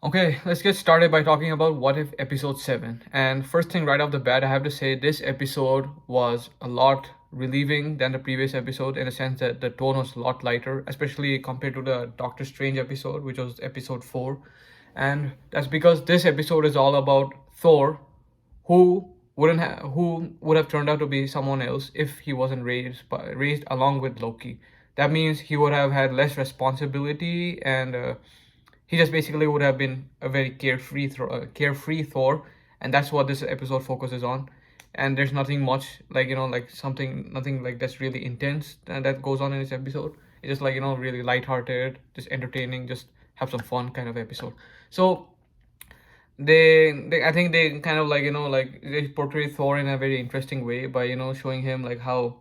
Okay, let's get started by talking about What If Episode 7. And first thing right off the bat, I have to say this episode was a lot relieving than the previous episode in the sense that the tone was a lot lighter, especially compared to the Doctor Strange episode, which was episode 4. And that's because this episode is all about Thor, who would have turned out to be someone else if he wasn't raised along with Loki. That means he would have had less responsibility and he just basically would have been a very carefree Thor, and that's what this episode focuses on. And there's nothing much like like nothing like that's really intense that goes on in this episode. It's just like really lighthearted, just entertaining, just have some fun kind of episode. So they I think they kind of like like they portray Thor in a very interesting way by showing him like how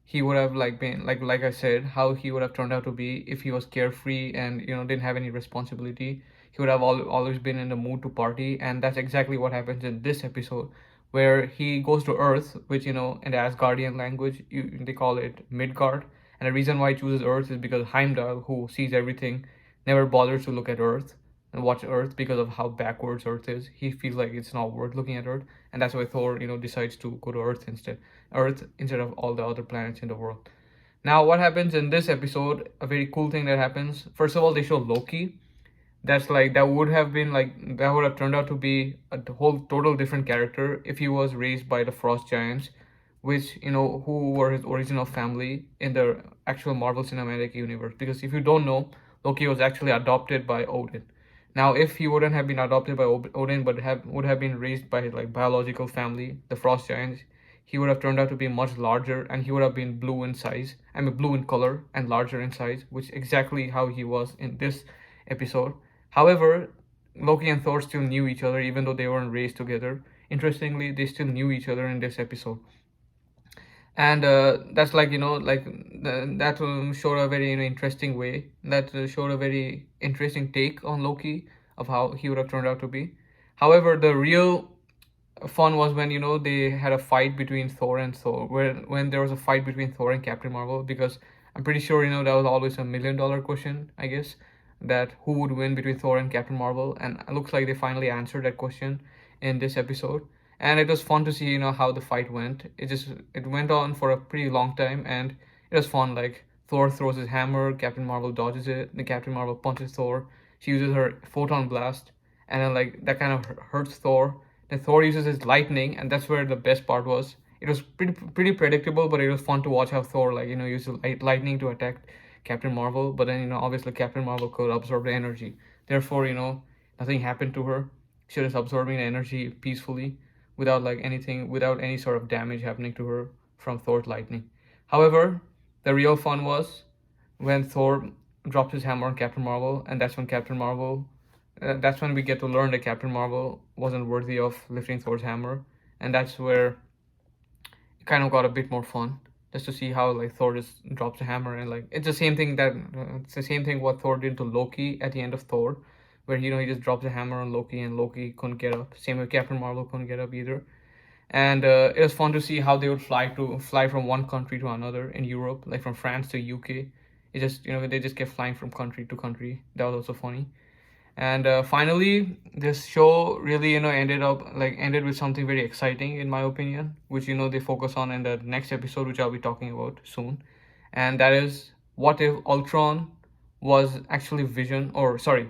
he would have like been like I said, how he would have turned out to be if he was carefree and didn't have any responsibility. He would have always been in the mood to party, and that's exactly what happens in this episode, where he goes to Earth, which in the Asgardian language they call it Midgard. And the reason why he chooses Earth is because Heimdall, who sees everything, never bothers to look at Earth and watch Earth because of how backwards Earth is. He feels like it's not worth looking at Earth, and that's why Thor, decides to go to Earth instead of all the other planets in the world. Now, what happens in this episode? A very cool thing that happens. First of all, they show Loki. That would have turned out to be a whole total different character if he was raised by the Frost Giants, which who were his original family in the actual Marvel Cinematic Universe. Because if you don't know, Loki was actually adopted by Odin. Now, if he wouldn't have been adopted by Odin, but would have been raised by his like biological family, the Frost Giants, he would have turned out to be much larger, and he would have been blue in size. I mean, blue in color and larger in size, which is exactly how he was in this episode. However, Loki and Thor still knew each other, even though they weren't raised together. Interestingly, they still knew each other in this episode, and that's like that showed a very interesting way. That showed a very interesting take on Loki of how he would have turned out to be. However, the real fun was when they had a fight between Thor and Thor, where when there was a fight between Thor and Captain Marvel, because I'm pretty sure that was always $1 million question, I guess, that who would win between Thor and Captain Marvel, and it looks like they finally answered that question in this episode. And it was fun to see how the fight went. It went on for a pretty long time, and it was fun. Like, Thor throws his hammer, Captain Marvel dodges it, the Captain Marvel punches Thor, she uses her photon blast, and then like that kind of hurts Thor. Then Thor uses his lightning, and that's where the best part was. It was pretty predictable, but it was fun to watch how Thor uses lightning to attack Captain Marvel. But then obviously Captain Marvel could absorb the energy. Therefore nothing happened to her. She was absorbing the energy peacefully without any sort of damage happening to her from Thor's lightning. However, the real fun was when Thor drops his hammer on Captain Marvel, and that's when we get to learn that Captain Marvel wasn't worthy of lifting Thor's hammer, and that's where it kind of got a bit more fun, just to see how like Thor just drops the hammer, and like it's the same thing what Thor did to Loki at the end of Thor, where he just drops the hammer on Loki and Loki couldn't get up. Same with Captain Marvel couldn't get up either. And it was fun to see how they would fly from one country to another in Europe, like from France to UK. It just they just kept flying from country to country. That was also funny. And finally, this show really ended with something very exciting in my opinion, which they focus on in the next episode, which I'll be talking about soon. And that is, what if Ultron was actually Vision, or sorry,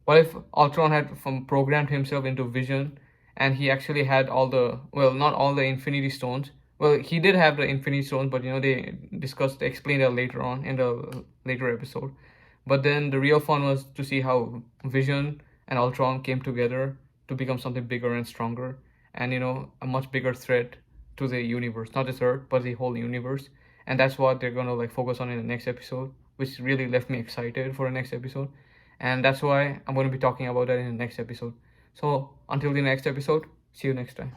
what if Ultron had programmed himself into Vision, and he actually had not all the Infinity Stones. Well, he did have the Infinity Stones, but they explained that later on in the later episode. But then the real fun was to see how Vision and Ultron came together to become something bigger and stronger, and a much bigger threat to the universe, not just Earth, but the whole universe. And that's what they're gonna like focus on in the next episode, which really left me excited for the next episode. And that's why I'm going to be talking about that in the next episode. So until the next episode, see you next time.